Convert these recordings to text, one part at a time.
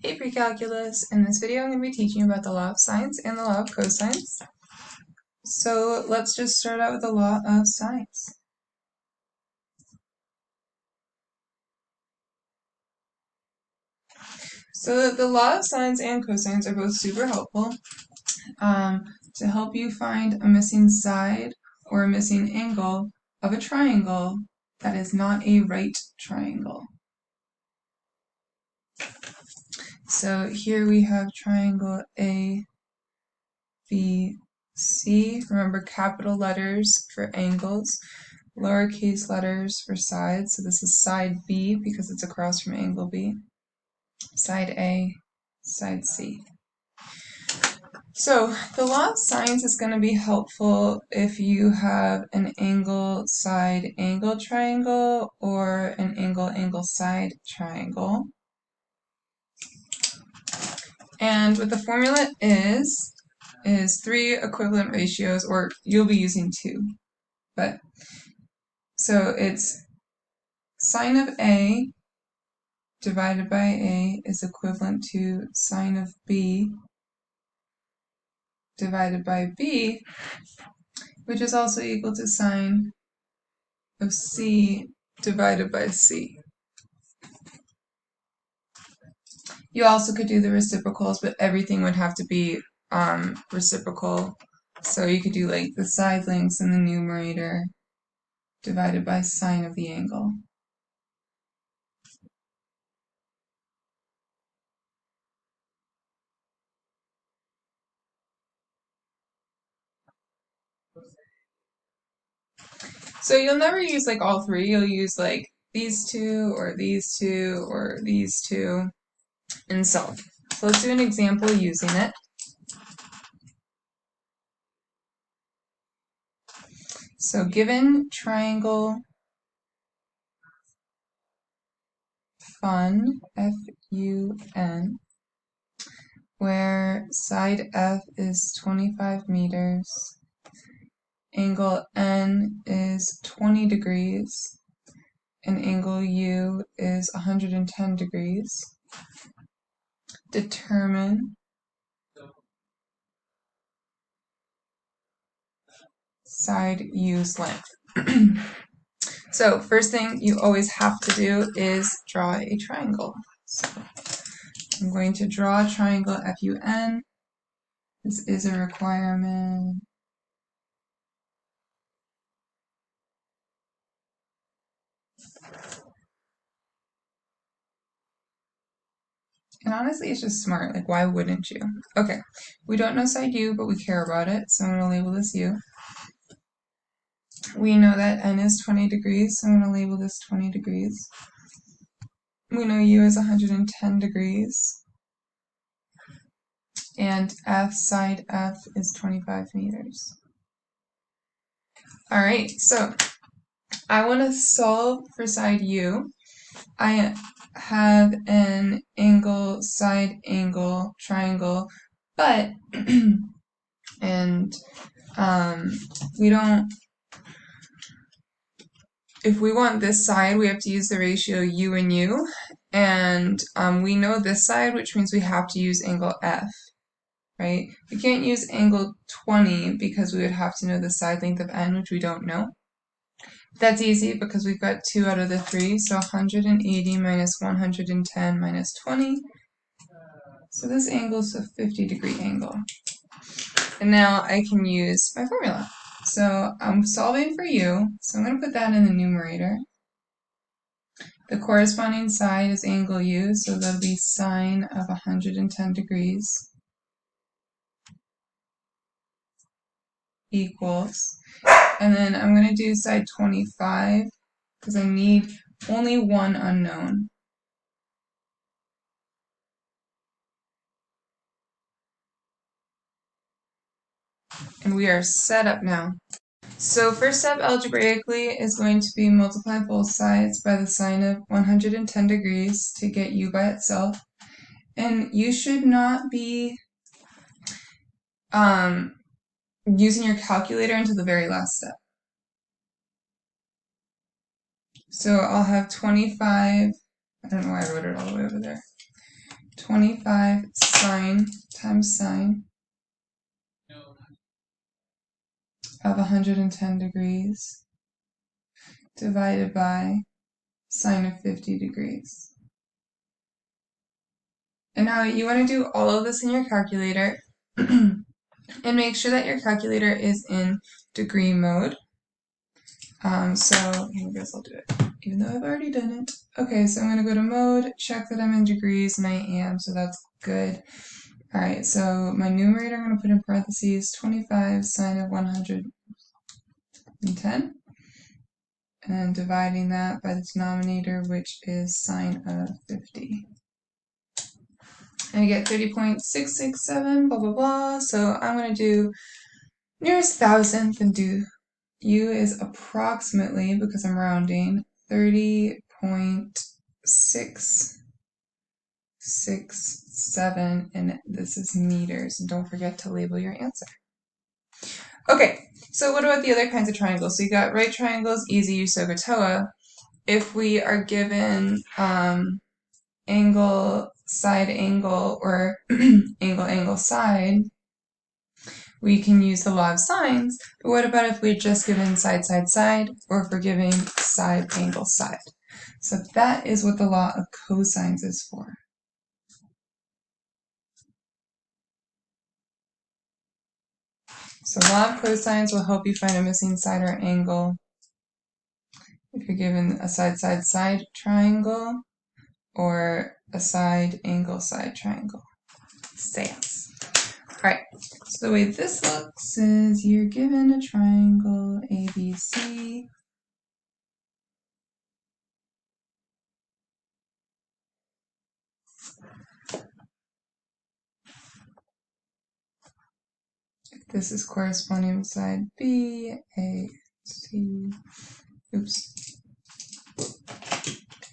Hey pre-calculus, in this video I'm going to be teaching you about the law of sines and the law of cosines. So let's just start out with the law of sines. So the law of sines and cosines are both super helpful to help you find a missing side or a missing angle of a triangle that is not a right triangle. So here we have triangle A, B, C. Remember capital letters for angles, lowercase letters for sides. So this is side B because it's across from angle B. Side A, side C. So the law of sines is going to be helpful if you have an angle side angle triangle or an angle angle side triangle. And what the formula is 3 equivalent ratios, or you'll be using 2. But so it's sine of A divided by A is equivalent to sine of B divided by B, which is also equal to sine of C divided by C. You also could do the reciprocals, but everything would have to be reciprocal. So you could do like the side lengths in the numerator divided by sine of the angle. So you'll never use like all 3, you'll use like these 2 or these 2 or these 2 and so on. So let's do an example using it. So given triangle FUN, F-U-N, where side F is 25 meters, angle N is 20 degrees, and angle U is 110 degrees. Determine side U's length. So first thing you always have to do is draw a triangle. So I'm going to draw a triangle FUN. This is a requirement. And honestly, it's just smart. Like, why wouldn't you? Okay, we don't know side U, but we care about it, so I'm going to label this U. We know that N is 20 degrees, so I'm going to label this 20 degrees. We know U is 110 degrees. And F, side F, is 25 meters. Alright, so I want to solve for side U. I have an angle, side angle, triangle, but, and we don't, if we want this side, we have to use the ratio U and U, and we know this side, which means we have to use angle F, right? We can't use angle 20 because we would have to know the side length of N, which we don't know. That's easy because we've got 2 out of the 3, so 180 minus 110 minus 20. So this angle is a 50-degree angle. And now I can use my formula. So I'm solving for U, so I'm going to put that in the numerator. The corresponding side is angle U, so that'll be sine of 110 degrees equals, and then I'm going to do side 25 because I need only one unknown. And we are set up now. So first step algebraically is going to be multiply both sides by the sine of 110 degrees to get U by itself. And you should not be using your calculator until the very last step. So I'll have 25, I don't know why I wrote it all the way over there, 25 sine times sine of 110 degrees divided by sine of 50 degrees. And now you want to do all of this in your calculator and make sure that your calculator is in degree mode. So I guess I'll do it, even though I've already done it. Okay, so I'm going to go to mode, check that I'm in degrees, and I am, so that's good. Alright, so my numerator I'm going to put in parentheses 25 sine of 110, and dividing that by the denominator, which is sine of 50. And I get 30.667, blah, blah, blah. So I'm going to do nearest thousandth and do U is approximately, because I'm rounding, 30.667, and this is meters. And don't forget to label your answer. Okay, so what about the other kinds of triangles? So you got right triangles, easy, use SOHCAHTOA. If we are given angle, side angle, or angle, angle, side, we can use the law of sines. But what about if we're just given side, side, side, or if we're giving side, angle, side? So that is what the law of cosines is for. So law of cosines will help you find a missing side or angle if you're given a side, side, side triangle or a side, angle, side triangle. Sans. Alright, so the way this looks is you're given a triangle ABC. This is corresponding with side B, A, C. Oops. I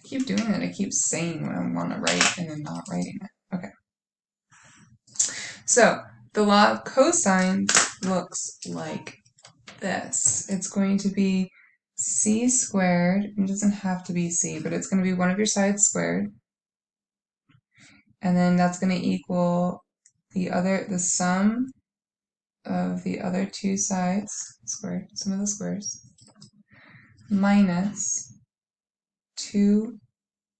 keep doing it. I keep saying what I want to write and then not writing it. Okay. So the law of cosines looks like this. It's going to be C squared. It doesn't have to be C, but it's going to be one of your sides squared. And then that's going to equal the sum of the other two sides squared, sum of the squares, minus 2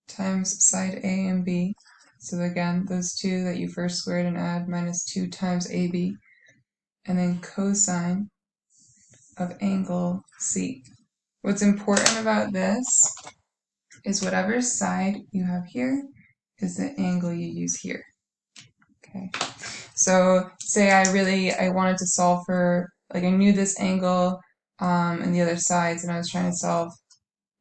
times side A and B. So again, those two that you first squared and add minus 2 times AB, and then cosine of angle C. What's important about this is whatever side you have here is the angle you use here. Okay. So say I wanted to solve for, like I knew this angle and the other sides, and I was trying to solve,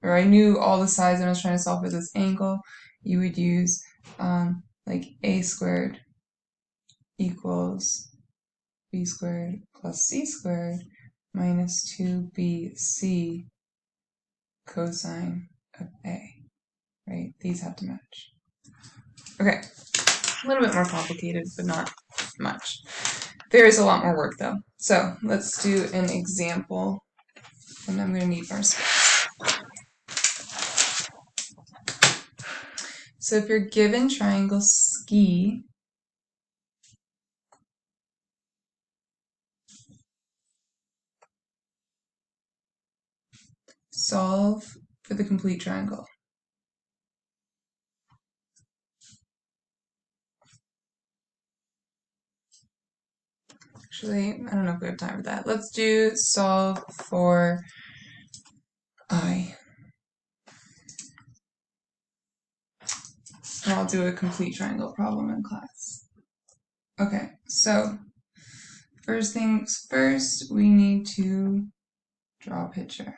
or I knew all the sides and I was trying to solve for this angle, you would use like a squared equals b squared plus c squared minus 2bc cosine of a, right? These have to match. Okay, a little bit more complicated, but not much. There is a lot more work though. So let's do an example, and I'm going to need more space. So if you're given triangle ski, solve for the complete triangle. Actually, I don't know if we have time for that. Let's do solve for I. And I'll do a complete triangle problem in class. Okay, so first things first, we need to draw a picture.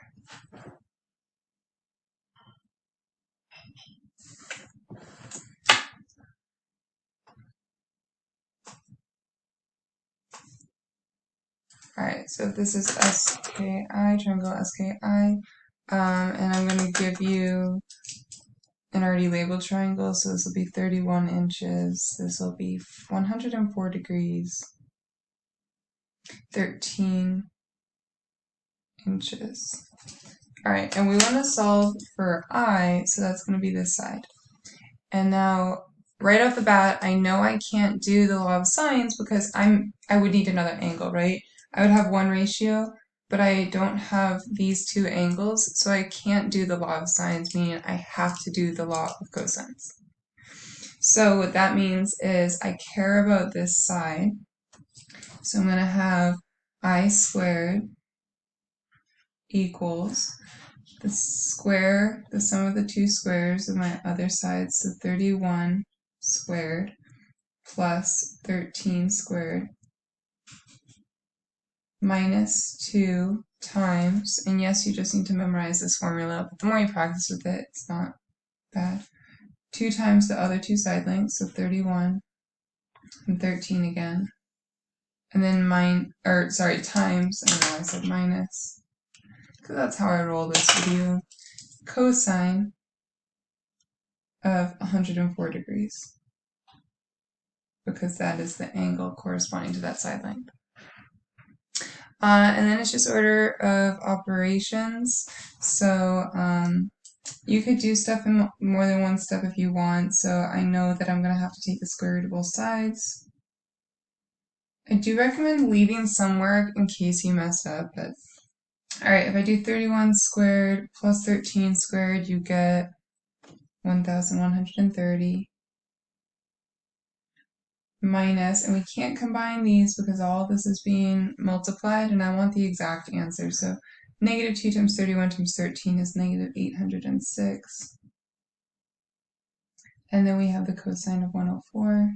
Alright, so this is SKI, triangle SKI, and I'm going to give you an already labeled triangle, so this will be 31 inches, this will be 104 degrees, 13 inches. Alright, and we want to solve for I, so that's going to be this side. And now right off the bat, I know I can't do the law of sines because I would need another angle, right? I would have one ratio, but I don't have these two angles, so I can't do the law of sines, meaning I have to do the law of cosines. So what that means is I care about this side, so I'm going to have I squared equals the square, the sum of the two squares of my other side, so 31 squared plus 13 squared minus 2 times, and yes, you just need to memorize this formula, but the more you practice with it, it's not bad. 2 times the other two side lengths, so 31 and 13 again. And then times, I don't know why I said minus, because that's how I roll this video, cosine of 104 degrees, because that is the angle corresponding to that side length. And then it's just order of operations. So you could do stuff in more than one step if you want. So I know that I'm going to have to take the square root of both sides. I do recommend leaving some work in case you mess up. But alright, if I do 31 squared plus 13 squared, you get 1,130. Minus, and we can't combine these because all of this is being multiplied, and I want the exact answer. So negative 2 times 31 times 13 is negative 806. And then we have the cosine of 104.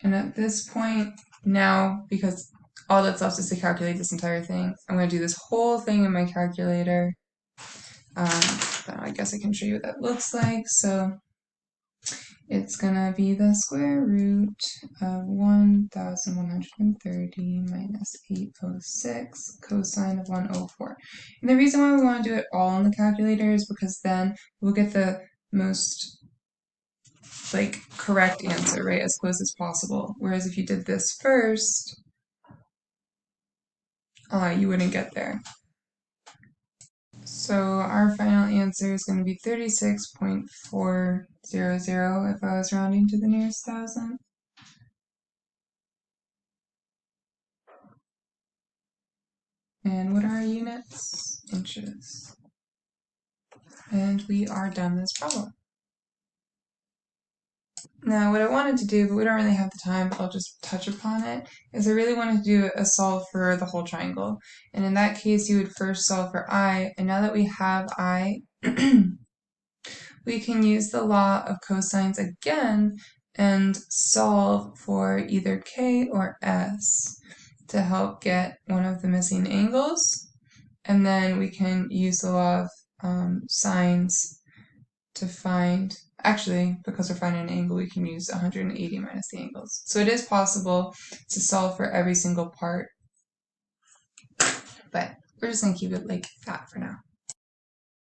And at this point, now, because all that's left is to calculate this entire thing, I'm going to do this whole thing in my calculator. I guess I can show you what that looks like. So it's gonna be the square root of 1,130 minus 806 cosine of 104. And the reason why we want to do it all in the calculator is because then we'll get the most correct answer, right, as close as possible. Whereas if you did this first, you wouldn't get there. So our final answer is going to be 36.400 if I was rounding to the nearest thousand. And what are our units? Inches. And we are done this problem. Now what I wanted to do, but we don't really have the time, but I'll just touch upon it, is I really wanted to do a solve for the whole triangle. And in that case, you would first solve for I, and now that we have I, we can use the law of cosines again and solve for either K or S to help get one of the missing angles. And then we can use the law of sines to find, actually, because we're finding an angle, we can use 180 minus the angles. So it is possible to solve for every single part, but we're just going to keep it like that for now.